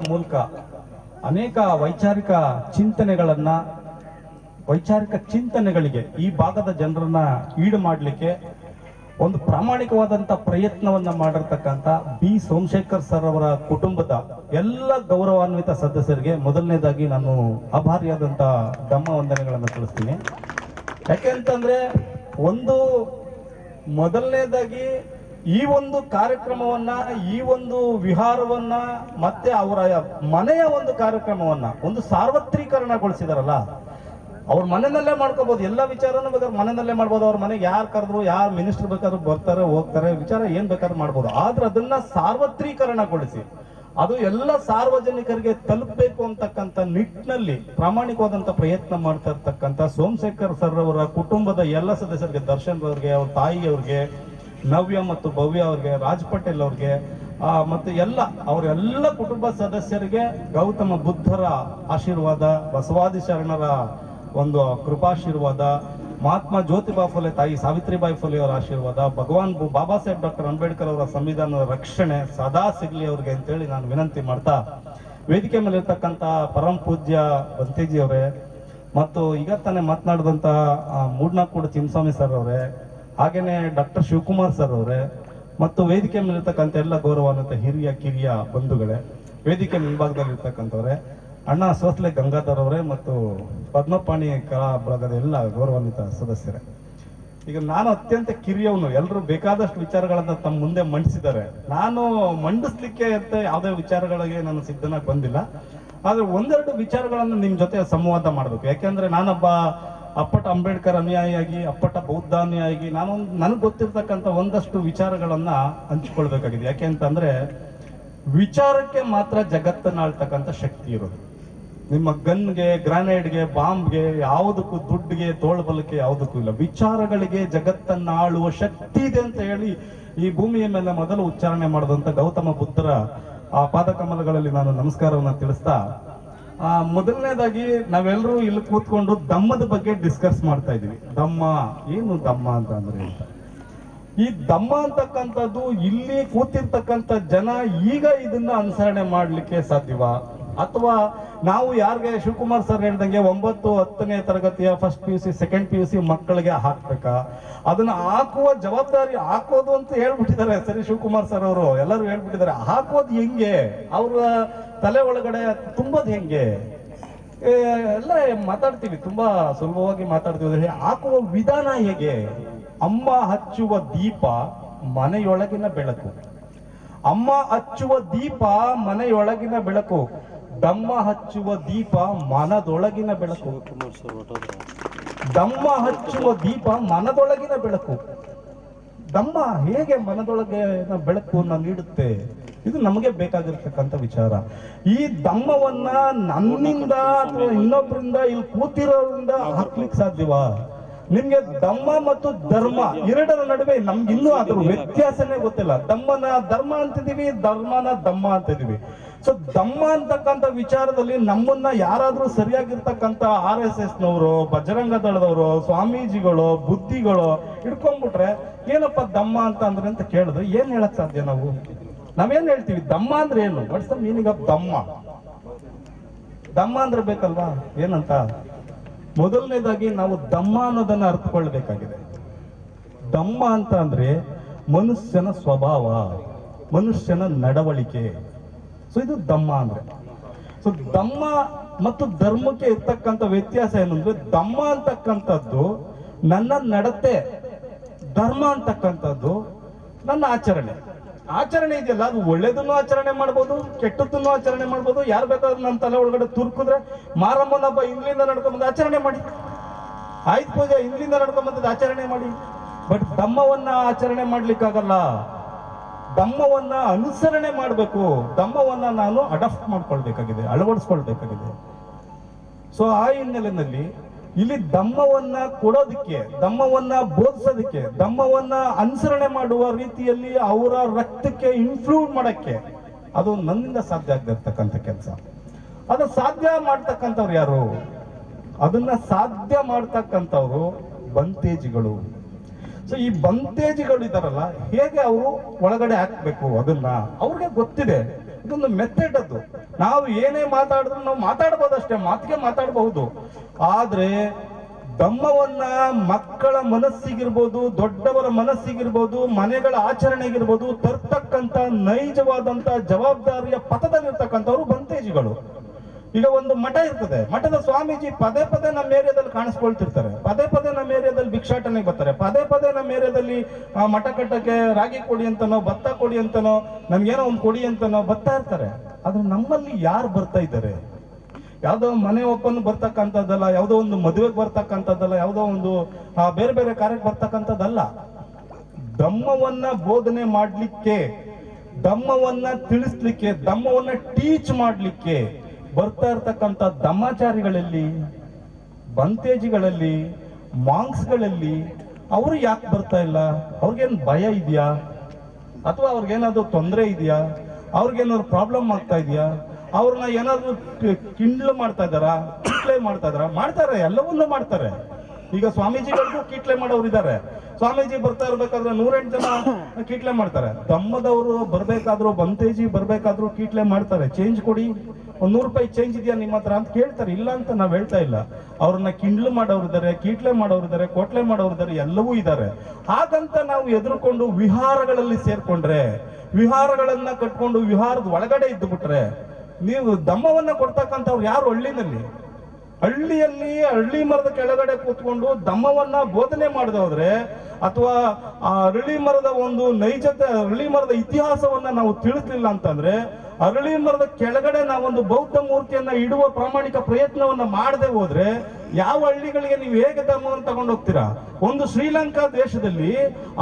ಮೂಲಕ ಅನೇಕ ವೈಚಾರಿಕ ಚಿಂತನೆಗಳಿಗೆ ಈ ಭಾಗದ ಜನರನ್ನ ಈಡು ಮಾಡಲಿಕ್ಕೆ ಒಂದು ಪ್ರಾಮಾಣಿಕವಾದಂತ ಪ್ರಯತ್ನವನ್ನ ಮಾಡಿರ್ತಕ್ಕಂಥ ಬಿ ಸೋಮಶೇಖರ್ ಸರ್ ಅವರ ಕುಟುಂಬದ ಎಲ್ಲ ಗೌರವಾನ್ವಿತ ಸದಸ್ಯರಿಗೆ ಮೊದಲನೇದಾಗಿ ನಾನು ಆಭಾರಿಯಾದಂತ ಧಮ್ಮ ವಂದನೆಗಳನ್ನು ತಿಳಿಸ್ತೀನಿ. ಯಾಕೆಂತಂದ್ರೆ ಒಂದು ಮೊದಲನೇದಾಗಿ ಈ ಒಂದು ಕಾರ್ಯಕ್ರಮವನ್ನ, ಈ ಒಂದು ವಿಹಾರವನ್ನ, ಮತ್ತೆ ಅವರ ಮನೆಯ ಒಂದು ಕಾರ್ಯಕ್ರಮವನ್ನ ಒಂದು ಸಾರ್ವತ್ರೀಕರಣಗೊಳಿಸಿದಾರಲ್ಲ. ಅವ್ರ ಮನೆಯಲ್ಲೇ ಮಾಡ್ಕೋಬಹುದು, ಎಲ್ಲ ವಿಚಾರನೂ ಬೇಕಾದ್ರೆ ಮನೆಯಲ್ಲೇ ಮಾಡ್ಬೋದು. ಅವ್ರ ಮನೆಗೆ ಯಾರು ಕರೆದ್ರು, ಯಾರು ಮಿನಿಸ್ಟರ್ ಬೇಕಾದ್ರೂ ಬರ್ತಾರೆ ಹೋಗ್ತಾರೆ, ವಿಚಾರ ಏನ್ ಬೇಕಾದ್ರೂ ಮಾಡ್ಬೋದು. ಆದ್ರೆ ಅದನ್ನ ಸಾರ್ವತ್ರೀಕರಣಗೊಳಿಸಿ ಅದು ಎಲ್ಲ ಸಾರ್ವಜನಿಕರಿಗೆ ತಲುಪಬೇಕು ಅಂತಕ್ಕಂಥ ನಿಟ್ಟಿನಲ್ಲಿ ಪ್ರಾಮಾಣಿಕವಾದಂತ ಪ್ರಯತ್ನ ಮಾಡ್ತಾ ಇರ್ತಕ್ಕಂಥ ಸೋಮಶೇಖರ್ ಸರ್ ಅವರ ಕುಟುಂಬದ ಎಲ್ಲ ಸದಸ್ಯರಿಗೆ, ದರ್ಶನ್ ಅವ್ರಿಗೆ, ಅವ್ರ ತಾಯಿಯವ್ರಿಗೆ, ನವ್ಯ ಮತ್ತು ಭವ್ಯ ಅವ್ರಿಗೆ, ರಾಜ್ ಪಟೇಲ್ ಅವ್ರಿಗೆ, ಮತ್ತೆ ಅವರೆಲ್ಲ ಕುಟುಂಬ ಸದಸ್ಯರಿಗೆ ಗೌತಮ ಬುದ್ಧರ ಆಶೀರ್ವಾದ, ಬಸವಾದಿ ಶರಣರ ಒಂದು ಕೃಪಾಶೀರ್ವಾದ, ಮಹಾತ್ಮ ಜ್ಯೋತಿಬಾ ಫುಲೆ ತಾಯಿ ಸಾವಿತ್ರಿಬಾಯಿ ಫುಲೆ ಅವರ ಆಶೀರ್ವಾದ, ಭಗವಾನ್ ಬಾಬಾ ಸಾಹೇಬ್ ಡಾಕ್ಟರ್ ಅಂಬೇಡ್ಕರ್ ಅವರ ಸಂವಿಧಾನದ ರಕ್ಷಣೆ ಸದಾ ಸಿಗ್ಲಿ ಅವ್ರಿಗೆ ಅಂತೇಳಿ ನಾನು ವಿನಂತಿ ಮಾಡ್ತಾ, ವೇದಿಕೆ ಮೇಲೆ ಇರ್ತಕ್ಕಂಥ ಪರಂ ಪೂಜ್ಯ ಬಂತೇಜಿ ಅವರೇ, ಮತ್ತು ಈಗ ತಾನೇ ಮಾತನಾಡಿದಂತ ಮೂಡ್ನಾಕೂಡ ಚಿನ್ನಸ್ವಾಮಿ ಸರ್ ಅವರೇ, ಹಾಗೇನೆ ಡಾಕ್ಟರ್ ಶಿವಕುಮಾರ್ ಸರ್ ಅವರೇ, ಮತ್ತು ವೇದಿಕೆ ಮೇಲೆ ಇರ್ತಕ್ಕಂಥ ಎಲ್ಲ ಗೌರವಾನ್ವಿತ ಹಿರಿಯ ಕಿರಿಯ ಬಂಧುಗಳೇ, ವೇದಿಕೆ ಮುಂಭಾಗದಲ್ಲಿ ಇರ್ತಕ್ಕಂಥವ್ರೆ, ಅಣ್ಣ ಸೋಸ್ಲೆ ಗಂಗಾಧರ್ ಅವರೇ, ಮತ್ತು ಪದ್ಮಪಾಣಿ ಕಲಾ ಬಳಗದ ಎಲ್ಲ ಗೌರವಾನ್ವಿತ ಸದಸ್ಯರೇ. ಈಗ ನಾನು ಅತ್ಯಂತ ಕಿರಿಯವನು, ಎಲ್ಲರೂ ಬೇಕಾದಷ್ಟು ವಿಚಾರಗಳನ್ನ ತಮ್ಮ ಮುಂದೆ ಮಂಡಿಸಿದ್ದಾರೆ. ನಾನು ಮಂಡಿಸ್ಲಿಕ್ಕೆ ಅಂತ ಯಾವುದೇ ವಿಚಾರಗಳಿಗೆ ನಾನು ಸಿದ್ಧನಾಗಿ ಬಂದಿಲ್ಲ. ಆದ್ರೆ ಒಂದೆರಡು ವಿಚಾರಗಳನ್ನು ನಿಮ್ ಜೊತೆ ಸಂವಾದ ಮಾಡ್ಬೇಕು. ಯಾಕೆಂದ್ರೆ ನಾನೊಬ್ಬ ಅಪ್ಪಟ ಅಂಬೇಡ್ಕರ್ ಅನುಯಾಯಿಯಾಗಿ, ಅಪ್ಪಟ ಬೌದ್ಧ ಅನುಯಾಯಿಯಾಗಿ ನನಗೆ ಗೊತ್ತಿರ್ತಕ್ಕಂಥ ಒಂದಷ್ಟು ವಿಚಾರಗಳನ್ನ ಹಂಚಿಕೊಳ್ಬೇಕಾಗಿದೆ. ಯಾಕೆ ಅಂತಂದ್ರೆ ವಿಚಾರಕ್ಕೆ ಮಾತ್ರ ಜಗತ್ತನ್ನ ಆಳ್ತಕ್ಕಂಥ ಶಕ್ತಿ ಇರೋದು. ನಿಮ್ಮ ಗನ್ಗೆ, ಗ್ರಾನೈಡ್ಗೆ, ಬಾಂಬ್ಗೆ, ಯಾವುದಕ್ಕೂ, ದುಡ್ಡಿಗೆ, ತೋಳ್ಬಲಕ್ಕೆ ಯಾವುದಕ್ಕೂ ಇಲ್ಲ. ವಿಚಾರಗಳಿಗೆ ಜಗತ್ತನ್ನ ಆಳುವ ಶಕ್ತಿ ಇದೆ ಅಂತ ಹೇಳಿ ಈ ಭೂಮಿಯ ಮೇಲೆ ಮೊದಲು ಉಚ್ಚಾರಣೆ ಮಾಡಿದಂತ ಗೌತಮ ಬುದ್ಧರ ಆ ಪಾದಕಮಲಗಳಲ್ಲಿ ನಾನು ನಮಸ್ಕಾರವನ್ನ ತಿಳಿಸ್ತಾ, ಮೊದಲನೇದಾಗಿ ನಾವೆಲ್ಲರೂ ಇಲ್ಲಿ ಕೂತ್ಕೊಂಡು ಧಮ್ಮದ ಬಗ್ಗೆ ಡಿಸ್ಕಸ್ ಮಾಡ್ತಾ ಇದೀವಿ. ಧಮ್ಮ ಏನು, ಧಮ್ಮ ಅಂತ ಅಂದ್ರೆ ಅಂತ. ಈ ಧಮ್ಮ ಅಂತಕ್ಕಂಥದ್ದು ಇಲ್ಲಿ ಕೂತಿರ್ತಕ್ಕಂಥ ಜನ ಈಗ ಇದನ್ನ ಅನುಸರಣೆ ಮಾಡ್ಲಿಕ್ಕೆ ಸಾಧ್ಯವಾ, ಅಥವಾ ನಾವು ಯಾರಿಗೆ ಶಿವಕುಮಾರ್ ಸರ್ ಹೇಳ್ದಂಗೆ 9, 10ನೇ ತರಗತಿಯ ಫಸ್ಟ್ PUC, ಸೆಕೆಂಡ್ PUC ಮಕ್ಕಳಿಗೆ ಹಾಕ್ಬೇಕಾ? ಅದನ್ನ ಹಾಕುವ ಜವಾಬ್ದಾರಿ, ಹಾಕೋದು ಅಂತ ಹೇಳ್ಬಿಟ್ಟಿದ್ದಾರೆ ಸರಿ ಶಿವಕುಮಾರ್ ಸರ್ ಅವರು, ಎಲ್ಲರೂ ಹೇಳ್ಬಿಟ್ಟಿದ್ದಾರೆ. ಹಾಕೋದು ಹೆಂಗೆ, ಅವ್ರ ತಲೆ ಒಳಗಡೆ ತುಂಬೋದು ಹೆಂಗೆ ಎಲ್ಲ ಮಾತಾಡ್ತೀವಿ, ತುಂಬಾ ಸುಲಭವಾಗಿ ಮಾತಾಡ್ತೀವಿ. ಹಾಕುವ ವಿಧಾನ ಹೇಗೆ? ಅಮ್ಮ ಹಚ್ಚುವ ದೀಪ ಮನೆಯೊಳಗಿನ ಬೆಳಕು, ಅಮ್ಮ ಹಚ್ಚುವ ದೀಪ ಮನೆಯೊಳಗಿನ ಬೆಳಕು, ಧಮ್ಮ ಹಚ್ಚುವ ದೀಪ ಮನದೊಳಗಿನ ಬೆಳಕು. ಧಮ್ಮ ಹಚ್ಚುವ ದೀಪ ಮನದೊಳಗಿನ ಬೆಳಕು. ಧಮ್ಮ ಹೇಗೆ ಮನದೊಳಗೆ ಬೆಳಕನ್ನು ನೀಡುತ್ತೆ? ಇದು ನಮಗೆ ಬೇಕಾಗಿರ್ತಕ್ಕಂಥ ವಿಚಾರ. ಈ ಧಮ್ಮವನ್ನ ನನ್ನಿಂದ ಅಥವಾ ಇನ್ನೊಬ್ಬರಿಂದ, ಇಲ್ಲಿ ಕೂತಿರೋದ್ರಿಂದ ಹಾಕ್ಲಿಕ್ಕೆ ಸಾಧ್ಯವಾ? ನಿಮ್ಗೆ ಧಮ್ಮ ಮತ್ತು ಧರ್ಮ ಎರಡರ ನಡುವೆ ನಮ್ಗೆ ಇನ್ನೂ ಅದ್ರ ವ್ಯತ್ಯಾಸನೇ ಗೊತ್ತಿಲ್ಲ. ಧಮ್ಮನ ಧರ್ಮ ಅಂತಿದೀವಿ, ಧರ್ಮನ ಧಮ್ಮ ಅಂತಿದೀವಿ. ಸೊ ಧಮ್ಮ ಅಂತಕ್ಕಂಥ ವಿಚಾರದಲ್ಲಿ ನಮ್ಮನ್ನ ಯಾರಾದ್ರೂ ಸರಿಯಾಗಿರ್ತಕ್ಕಂಥ RSS ನವರು, ಬಜರಂಗ ದಳದವರು, ಸ್ವಾಮೀಜಿಗಳು, ಬುದ್ಧಿಗಳು ಹಿಡ್ಕೊಂಡ್ಬಿಟ್ರೆ ಏನಪ್ಪ ಧಮ್ಮ ಅಂತ ಅಂದ್ರೆ ಅಂತ ಕೇಳಿದ್ರೆ ಏನ್ ಹೇಳಕ್ ಸಾಧ್ಯ? ನಾವೇನ್ ಹೇಳ್ತೀವಿ? ಧಮ್ಮ ಅಂದ್ರೆ ಏನು? ವಾಟ್ಸ್ ದ ಮೀನಿಂಗ್ ಆಫ್ ಧಮ್ಮ? ಧಮ್ಮ ಅಂದ್ರೆ ಬೇಕಲ್ವಾ ಏನಂತ? ಮೊದಲನೇದಾಗಿ ನಾವು ಧಮ್ಮ ಅನ್ನೋದನ್ನ ಅರ್ಥಕೊಳ್ಬೇಕಾಗಿದೆ. ಧಮ್ಮ ಅಂತ ಅಂದ್ರೆ ಮನುಷ್ಯನ ಸ್ವಭಾವ, ಮನುಷ್ಯನ ನಡವಳಿಕೆ. ಸೊ ಇದು ಧಮ್ಮ ಅಂದ್ರೆ. ಸೊ ಧಮ್ಮ ಮತ್ತು ಧರ್ಮಕ್ಕೆ ಇರ್ತಕ್ಕಂಥ ವ್ಯತ್ಯಾಸ ಏನಂದ್ರೆ, ಧಮ್ಮ ಅಂತಕ್ಕಂಥದ್ದು ನನ್ನ ನಡತೆ, ಧರ್ಮ ಅಂತಕ್ಕಂಥದ್ದು ನನ್ನ ಆಚರಣೆ ಇದೆಯಲ್ಲ, ಅದು ಒಳ್ಳೇದನ್ನು ಆಚರಣೆ ಮಾಡ್ಬೋದು, ಕೆಟ್ಟದ್ದನ್ನು ಆಚರಣೆ ಮಾಡ್ಬೋದು. ಯಾರು ಬೇಕಾದ್ರೂ ನನ್ನ ತಲೆ ಒಳಗಡೆ ತುರ್ಕಿದ್ರೆ ಮಾರಮ್ಮನ ಹಬ್ಬ ಇಂಗ್ಲಿಂದ ನಡ್ಕೊಂಡ್ಬಂದು ಆಚರಣೆ ಮಾಡಿ, ಆಯ್ತು ಪೂಜೆ ಇಂಗ್ಲಿಂದ ನಡ್ಕೊಂಡ್ಬಂದದ್ದು ಆಚರಣೆ ಮಾಡಿ. ಬಟ್ ಧಮ್ಮವನ್ನ ಆಚರಣೆ ಮಾಡ್ಲಿಕ್ಕಾಗಲ್ಲ. ಧಮ್ಮವನ್ನ ಅನುಸರಣೆ ಮಾಡಬೇಕು. ಧಮ್ಮವನ್ನ ನಾನು ಅಡಾಪ್ಟ್ ಮಾಡ್ಕೊಳ್ಬೇಕಾಗಿದೆ, ಅಳವಡಿಸ್ಕೊಳ್ಬೇಕಾಗಿದೆ. ಸೊ ಆ ಹಿನ್ನೆಲೆಯಲ್ಲಿ ಇಲ್ಲಿ ಧಮ್ಮವನ್ನ ಕೊಡೋದಕ್ಕೆ, ಧಮ್ಮವನ್ನ ಬೋಧಿಸೋದಕ್ಕೆ, ಧಮ್ಮವನ್ನ ಅನುಸರಣೆ ಮಾಡುವ ರೀತಿಯಲ್ಲಿ ಅವರ ರಕ್ತಕ್ಕೆ ಇನ್ಫ್ಲೂಡ್ ಮಾಡಕ್ಕೆ ಅದು ನನ್ನಿಂದ ಸಾಧ್ಯ ಆಗದಿರ್ತಕ್ಕಂಥ ಕೆಲಸ. ಅದು ಸಾಧ್ಯ ಮಾಡ್ತಕ್ಕಂಥವ್ರು ಯಾರು? ಅದನ್ನ ಸಾಧ್ಯ ಮಾಡ್ತಕ್ಕಂಥವ್ರು ಬಂತೇಜಿಗಳು. ಸೊ ಈ ಬಂತೇಜಿಗಳು ಇದಾರಲ್ಲ, ಹೇಗೆ ಅವರು ಒಳಗಡೆ ಹಾಕ್ಬೇಕು ಅದನ್ನ ಅವ್ರಿಗೆ ಗೊತ್ತಿದೆ. ಇದೊಂದು ಮೆಥಡ್ ಅದು. ನಾವು ಏನೇ ಮಾತಾಡಿದ್ರು ನಾವು ಮಾತಾಡ್ಬೋದಷ್ಟೇ, ಮಾತಿಗೆ ಮಾತಾಡಬಹುದು. ಆದ್ರೆ ಧಮ್ಮವನ್ನ ಮಕ್ಕಳ ಮನಸ್ಸಿಗಿರ್ಬೋದು, ದೊಡ್ಡವರ ಮನಸ್ಸಿಗಿರ್ಬೋದು, ಮನೆಗಳ ಆಚರಣೆಗಿರ್ಬೋದು ತರ್ತಕ್ಕಂಥ ನೈಜವಾದಂತ ಜವಾಬ್ದಾರಿಯ ಪಥದಲ್ಲಿರ್ತಕ್ಕಂಥವ್ರು ಬಂತೇಜಿಗಳು. ಈಗ ಒಂದು ಮಠ ಇರ್ತದೆ, ಮಠದ ಸ್ವಾಮೀಜಿ ಪದೇ ಪದೇ ನಮ್ಮ ಏರಿಯಾದಲ್ಲಿ ಕಾಣಿಸ್ಕೊಳ್ತಿರ್ತಾರೆ, ಪದೇ ಪದೇ ನಮ್ಮ ಏರಿಯಾದಲ್ಲಿ ಭಿಕ್ಷಾಟನೆಗೆ ಬರ್ತಾರೆ, ಪದೇ ಪದೇ ನಮ್ಮ ಏರಿಯಾದಲ್ಲಿ ಮಠ ಕಟ್ಟಕ್ಕೆ ರಾಗಿ ಕೊಡಿ ಅಂತನೋ, ಭತ್ತ ಕೊಡಿ ಅಂತನೋ, ನಮ್ಗೇನೋ ಒಂದು ಕೊಡಿ ಅಂತನೋ ಬರ್ತಾ ಇರ್ತಾರೆ. ಆದ್ರೆ ನಮ್ಮಲ್ಲಿ ಯಾರು ಬರ್ತಾ ಇದ್ದಾರೆ? ಯಾವುದೋ ಮನೆ ಒಪ್ಪನ್ನು ಬರ್ತಕ್ಕಂಥದ್ದಲ್ಲ, ಯಾವುದೋ ಒಂದು ಮದುವೆಗೆ ಬರ್ತಕ್ಕಂಥದ್ದಲ್ಲ, ಯಾವುದೋ ಒಂದು ಬೇರೆ ಬೇರೆ ಕಾರ್ಯಕ್ಕೆ ಬರ್ತಕ್ಕಂಥದ್ದಲ್ಲ. ಧಮ್ಮವನ್ನ ಬೋಧನೆ ಮಾಡ್ಲಿಕ್ಕೆ, ಧಮ್ಮವನ್ನ ತಿಳಿಸ್ಲಿಕ್ಕೆ, ಧಮ್ಮವನ್ನ ಟೀಚ್ ಮಾಡ್ಲಿಕ್ಕೆ ಬರ್ತಾ ಇರ್ತಕ್ಕಂಥ ಧಮ್ಮಾಚಾರಿಗಳಲ್ಲಿ, ಬಂತೇಜಿಗಳಲ್ಲಿ, ಮಾಂಕ್ಸ್ಗಳಲ್ಲಿ ಅವರು ಯಾಕೆ ಬರ್ತಾ ಇಲ್ಲ? ಅವ್ರಿಗೇನು ಭಯ ಇದೆಯಾ? ಅಥವಾ ಅವ್ರಿಗೇನಾದ್ರು ತೊಂದರೆ ಇದೆಯಾ? ಅವ್ರಿಗೇನಾದ್ರು ಪ್ರಾಬ್ಲಮ್ ಆಗ್ತಾ ಇದೆಯಾ? ಅವ್ರನ್ನ ಏನಾದ್ರು ಕಿಂಡ್ಲು ಮಾಡ್ತಾ ಇದ್ದಾರಾ? ಕಿಟ್ಲೆ ಮಾಡ್ತಾ ಇದಾರ? ಮಾಡ್ತಾರೆ, ಎಲ್ಲವನ್ನೂ ಮಾಡ್ತಾರೆ. ಈಗ ಸ್ವಾಮೀಜಿಗಳಿಗೂ ಕೀಟ್ಲೆ ಮಾಡೋರು ಇದ್ದಾರೆ. ಸ್ವಾಮೀಜಿ ಬರ್ತಾ ಇರ್ಬೇಕಾದ್ರೆ 108 ಜನ ಕೀಟ್ಲೆ ಮಾಡ್ತಾರೆ. ಧಮ್ಮದವರು ಬರ್ಬೇಕಾದ್ರು, ಬಂತೇಜಿ ಬರ್ಬೇಕಾದ್ರು ಕೀಟ್ಲೆ ಮಾಡ್ತಾರೆ. ಚೇಂಜ್ ಕೊಡಿ, ಒಂದ್ 100 ರೂಪಾಯಿ ಚೇಂಜ್ ಇದೆಯಾ ನಿಮ್ಮ ಹತ್ರ ಅಂತ ಕೇಳ್ತಾರೆ. ಇಲ್ಲ ಅಂತ ನಾವ್ ಹೇಳ್ತಾ ಇಲ್ಲ. ಅವ್ರನ್ನ ಕಿಂಡ್ಲು ಮಾಡೋರಿದ್ದಾರೆ, ಕೀಟ್ಲೆ ಮಾಡೋರಿದ್ದಾರೆ, ಕೋಟ್ಲೆ ಮಾಡೋರಿದ್ದಾರೆ, ಎಲ್ಲವೂ ಇದ್ದಾರೆ. ಹಾಗಂತ ನಾವು ಎದುರುಕೊಂಡು ವಿಹಾರಗಳಲ್ಲಿ ಸೇರ್ಕೊಂಡ್ರೆ, ವಿಹಾರಗಳನ್ನ ಕಟ್ಕೊಂಡು ವಿಹಾರದ ಒಳಗಡೆ ಇದ್ದು ಬಿಟ್ರೆ, ನೀವು ಧಮ್ಮವನ್ನ ಕೊಡ್ತಕ್ಕಂಥವ್ರು ಯಾರು? ಹಳ್ಳಿಯಲ್ಲಿ ಹಳ್ಳಿ ಮರದ ಕೆಳಗಡೆ ಕೂತ್ಕೊಂಡು ಧಮ್ಮವನ್ನ ಬೋಧನೆ ಮಾಡಿದವ್ರೆ, ಅಥವಾ ಆ ಅರಳಿ ಮರದ ಒಂದು ನೈಜತೆ, ಅರಳಿ ಮರದ ಇತಿಹಾಸವನ್ನ ನಾವು ತಿಳಿಸ್ಲಿಲ್ಲ ಅಂತಂದ್ರೆ, ಅರಳಿ ಮರದ ಕೆಳಗಡೆ ನಾವೊಂದು ಬೌದ್ಧ ಮೂರ್ತಿಯನ್ನ ಇಡುವ ಪ್ರಾಮಾಣಿಕ ಪ್ರಯತ್ನವನ್ನ ಮಾಡದೆ ಹೋದ್ರೆ, ಯಾವ ಹಳ್ಳಿಗಳಿಗೆ ನೀವು ಹೇಗೆ ಧರ್ಮವನ್ನು ತಗೊಂಡು ಹೋಗ್ತೀರಾ? ಒಂದು ಶ್ರೀಲಂಕಾ ದೇಶದಲ್ಲಿ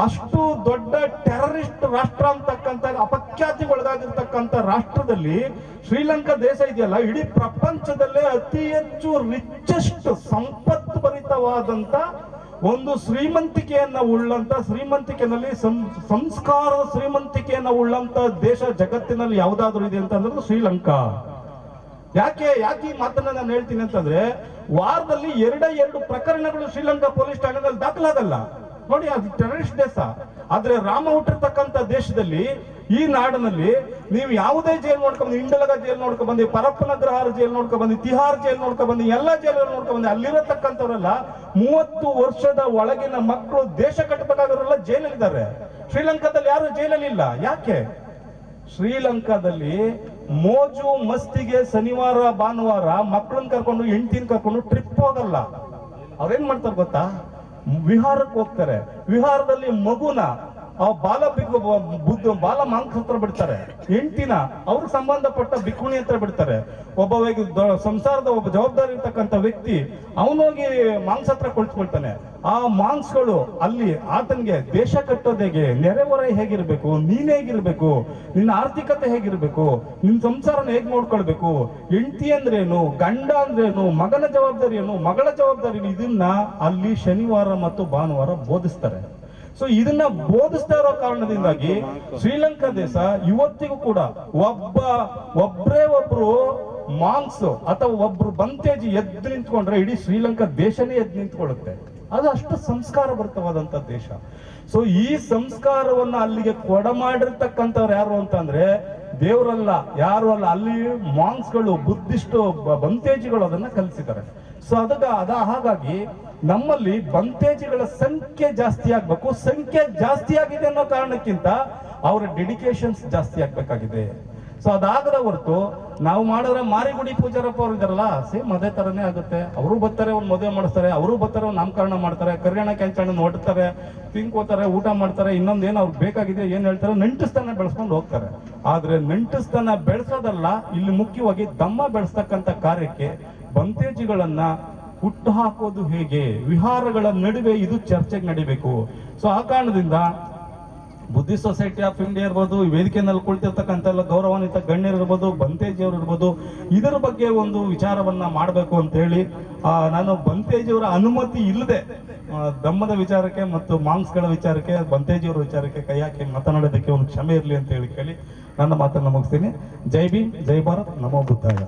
ಅಷ್ಟು ದೊಡ್ಡ ಟೆರರಿಸ್ಟ್ ರಾಷ್ಟ್ರ ಅಂತಕ್ಕಂಥ ಅಪಖ್ಯಾತಿಗೊಳಗಾಗಿರ್ತಕ್ಕಂಥ ರಾಷ್ಟ್ರದಲ್ಲಿ ಶ್ರೀಲಂಕಾ ದೇಶ ಇದೆಯಲ್ಲ, ಇಡೀ ಪ್ರಪಂಚದಲ್ಲೇ ಅತಿ ಹೆಚ್ಚು ರಿಚೆಸ್ಟ್ ಸಂಪತ್ತು ಭರಿತವಾದಂತ ಒಂದು ಶ್ರೀಮಂತಿಕೆಯನ್ನ ಉಳ್ಳಂತ, ಶ್ರೀಮಂತಿಕೆಯಲ್ಲಿ ಸಂಸ್ಕಾರದ ಶ್ರೀಮಂತಿಕೆಯನ್ನ ಉಳ್ಳಂತ ದೇಶ ಜಗತ್ತಿನಲ್ಲಿ ಯಾವ್ದಾದ್ರು ಇದೆ ಅಂತಂದ್ರೆ ಶ್ರೀಲಂಕಾ. ಯಾಕೆ ಈ ಮಾತನ್ನ ನಾನು ಹೇಳ್ತೀನಿ ಅಂತಂದ್ರೆ, ವಾರದಲ್ಲಿ 2 ಪ್ರಕರಣಗಳು ಶ್ರೀಲಂಕಾ ಪೊಲೀಸ್ ಠಾಣೆಯಲ್ಲಿ ದಾಖಲಾಗಲ್ಲ. ನೋಡಿ, ಅದು ಟೆರರಿಸ್ಟ್ ದೇಶ. ಆದ್ರೆ ರಾಮ ಹುಟ್ಟಿರ್ತಕ್ಕಂಥ ದೇಶದಲ್ಲಿ, ಈ ನಾಡಿನಲ್ಲಿ ನೀವು ಯಾವುದೇ ಜೈಲ್ ನೋಡ್ಕೊಂಡ್ಬಂದು, ಇಂಡಲಗ ಜೈಲ್ ನೋಡ್ಕೊಂಡ್ಬಂದು, ಪರಪ್ಪನಗ್ರಹಾರ ಜೈಲ್ ನೋಡ್ಕೊಂಡ್ಬಂದು, ತಿಹಾರ್ ಜೈಲ್ ನೋಡ್ಕೊಂಡ್ಬಂದು, ಎಲ್ಲ ಜೈಲ್ ನೋಡ್ಕೊಂಡ್ಬಂದು, ಅಲ್ಲಿರತಕ್ಕಂಥವರೆಲ್ಲ 30 ವರ್ಷದ ಒಳಗಿನ ಮಕ್ಕಳು ದೇಶ ಕಟ್ಟಬೇಕಾಗಿರೋರೆಲ್ಲ ಜೈಲಲ್ಲಿದ್ದಾರೆ. ಶ್ರೀಲಂಕಾದಲ್ಲಿ ಯಾರು ಜೈಲಲ್ಲಿ ಇಲ್ಲ. ಯಾಕೆ? ಶ್ರೀಲಂಕಾದಲ್ಲಿ ಮೋಜು ಮಸ್ತಿಗೆ ಶನಿವಾರ ಭಾನುವಾರ ಮಕ್ಕಳನ್ನ ಕರ್ಕೊಂಡು, ಹೆಂಡತಿನ ಕರ್ಕೊಂಡು ಟ್ರಿಪ್ ಹೋಗಲ್ಲ. ಅವ್ರೇನ್ ಮಾಡ್ತಾರೆ ಗೊತ್ತಾ? ವಿಹಾರಕ್ಕೆ ಹೋಗ್ತಾರೆ. ವಿಹಾರದಲ್ಲಿ ಮಗುನ ಬಾಲ ಮಾಂಸ ಹತ್ರ ಬಿಡ್ತಾರೆ, ಹೆಂಡತಿನ ಅವ್ರಿಗೆ ಸಂಬಂಧಪಟ್ಟ ಬಿಕ್ಕುಣಿ ಹತ್ರ ಬಿಡ್ತಾರೆ. ಸಂಸಾರದ ಒಬ್ಬ ಜವಾಬ್ದಾರಿ ಇರ್ತಕ್ಕಂಥ ವ್ಯಕ್ತಿ ಅವನೋಗಿ ಮಾಂಸ ಹತ್ರ ಕೊಳ್ಸ್ಕೊಳ್ತಾನೆ. ಆ ಮಾಂಸಗಳು ಅಲ್ಲಿ ಆತನಿಗೆ ದೇಶ ಕಟ್ಟೋದೇಗೆ, ನೆರೆಹೊರೆ ಹೇಗಿರ್ಬೇಕು, ನೀನ್ ಹೇಗಿರ್ಬೇಕು, ನಿನ್ನ ಆರ್ಥಿಕತೆ ಹೇಗಿರ್ಬೇಕು, ನಿನ್ ಸಂಸಾರನ ಹೇಗ್ ನೋಡ್ಕೊಳ್ಬೇಕು, ಹೆಂಡತಿ ಅಂದ್ರೇನು, ಗಂಡ ಅಂದ್ರೇನು, ಮಗನ ಜವಾಬ್ದಾರಿ ಏನು, ಮಗಳ ಜವಾಬ್ದಾರಿ ಏನು, ಇದನ್ನ ಅಲ್ಲಿ ಶನಿವಾರ ಮತ್ತು ಭಾನುವಾರ ಬೋಧಿಸ್ತಾರೆ. ಸೊ ಇದನ್ನ ಬೋಧಿಸ್ತಾ ಇರೋ ಕಾರಣದಿಂದಾಗಿ ಶ್ರೀಲಂಕಾ ದೇಶ ಇವತ್ತಿಗೂ ಕೂಡ ಒಬ್ಬರೇ ಒಬ್ರು ಮಾಂಕ್ಸ್ ಅಥವಾ ಒಬ್ರು ಬಂತೇಜಿ ಎದ್ದು ನಿಂತ್ಕೊಂಡ್ರೆ ಇಡೀ ಶ್ರೀಲಂಕಾ ದೇಶನೇ ಎದ್ದು ನಿಂತ್ಕೊಳ್ಳುತ್ತೆ. ಅದು ಅಷ್ಟು ಸಂಸ್ಕಾರ ಭರಿತವಾದಂತ ದೇಶ. ಸೊ ಈ ಸಂಸ್ಕಾರವನ್ನ ಅಲ್ಲಿಗೆ ಕೊಡಮಾಡಿರ್ತಕ್ಕಂಥವ್ರು ಯಾರು ಅಂತಂದ್ರೆ ದೇವರಲ್ಲ, ಯಾರು ಅಲ್ಲ, ಅಲ್ಲಿ ಮಾಂಕ್ಸ್ಗಳು, ಬುದ್ಧಿಸ್ಟ್ ಬಂತೇಜಿಗಳು ಅದನ್ನ ಕಲಿಸಿದ್ದಾರೆ. ಸೊ ಹಾಗಾಗಿ ನಮ್ಮಲ್ಲಿ ಬಂತೇಜಿಗಳ ಸಂಖ್ಯೆ ಜಾಸ್ತಿ ಆಗ್ಬೇಕು. ಸಂಖ್ಯೆ ಜಾಸ್ತಿ ಆಗಿದೆ ಅನ್ನೋ ಕಾರಣಕ್ಕಿಂತ ಅವರ ಡೆಡಿಕೇಶನ್ಸ್ ಜಾಸ್ತಿ ಆಗ್ಬೇಕಾಗಿದೆ. ಸೊ ಅದಾಗದ ಹೊರತು ನಾವು ಮಾಡಿದ್ರೆ ಮಾರಿಗುಡಿ ಪೂಜಾರಪ್ಪ ಅವ್ರು ಇದಾರಲ್ಲ, ಸೇಮ್ ಅದೇ ತರನೇ ಆಗುತ್ತೆ. ಅವರು ಬರ್ತಾರೆ, ಒಂದು ಮದುವೆ ಮಾಡಿಸ್ತಾರೆ, ಅವರು ಬರ್ತಾರೆ, ಒಂದು ನಾಮಕರಣ ಮಾಡ್ತಾರೆ, ಕರಿಯಣ ಕೆಂಚಣ್ಣ ಹೊಡ್ತಾರೆ, ತಿನ್ಕೋತಾರೆ, ಊಟ ಮಾಡ್ತಾರೆ, ಇನ್ನೊಂದೇನು ಅವ್ರಿಗೆ ಬೇಕಾಗಿದೆ ಏನ್ ಹೇಳ್ತಾರೆ, ನಂಟಿಸ್ತಾನ ಬೆಳೆಸ್ಕೊಂಡು ಹೋಗ್ತಾರೆ. ಆದ್ರೆ ನಂಟಿಸ್ತಾನ ಬೆಳೆಸೋದಲ್ಲ, ಇಲ್ಲಿ ಮುಖ್ಯವಾಗಿ ಧಮ್ಮ ಬೆಳೆಸ್ತಕ್ಕಂಥ ಕಾರ್ಯಕ್ಕೆ ಬಂತೇಜಿಗಳನ್ನ ಹುಟ್ಟು ಹಾಕೋದು ಹೇಗೆ, ವಿಹಾರಗಳ ನಡುವೆ ಇದು ಚರ್ಚೆಗೆ ನಡಿಬೇಕು. ಸೊ ಆ ಕಾರಣದಿಂದ ಬುದ್ಧಿಸ್ಟ್ ಸೊಸೈಟಿ ಆಫ್ ಇಂಡಿಯಾ ಇರ್ಬೋದು, ವೇದಿಕೆಯಲ್ಲಿ ಕುಳಿತಿರ್ತಕ್ಕಂಥ ಗೌರವಾನ್ವಿತ ಗಣ್ಯರಿರ್ಬೋದು, ಬಂತೇಜಿಯವರು ಇರ್ಬೋದು, ಇದರ ಬಗ್ಗೆ ಒಂದು ವಿಚಾರವನ್ನ ಮಾಡಬೇಕು ಅಂತ ಹೇಳಿ ನಾನು ಬಂತೇಜಿಯವರ ಅನುಮತಿ ಇಲ್ಲದೆ ಧಮ್ಮದ ವಿಚಾರಕ್ಕೆ ಮತ್ತು ಮಾಂಕ್ಸ್ಗಳ ವಿಚಾರಕ್ಕೆ, ಬಂತೇಜಿಯವರ ವಿಚಾರಕ್ಕೆ ಕೈ ಹಾಕಿ ಮಾತನಾಡೋದಕ್ಕೆ ಒಂದು ಕ್ಷಮೆ ಇರಲಿ ಅಂತ ಹೇಳಿ ನನ್ನ ಮಾತನ್ನು ಮುಗಿಸ್ತೀನಿ. ಜೈ ಭೀಮ್, ಜೈ ಭಾರತ್, ನಮೋ ಬುದ್ಧಾಯ.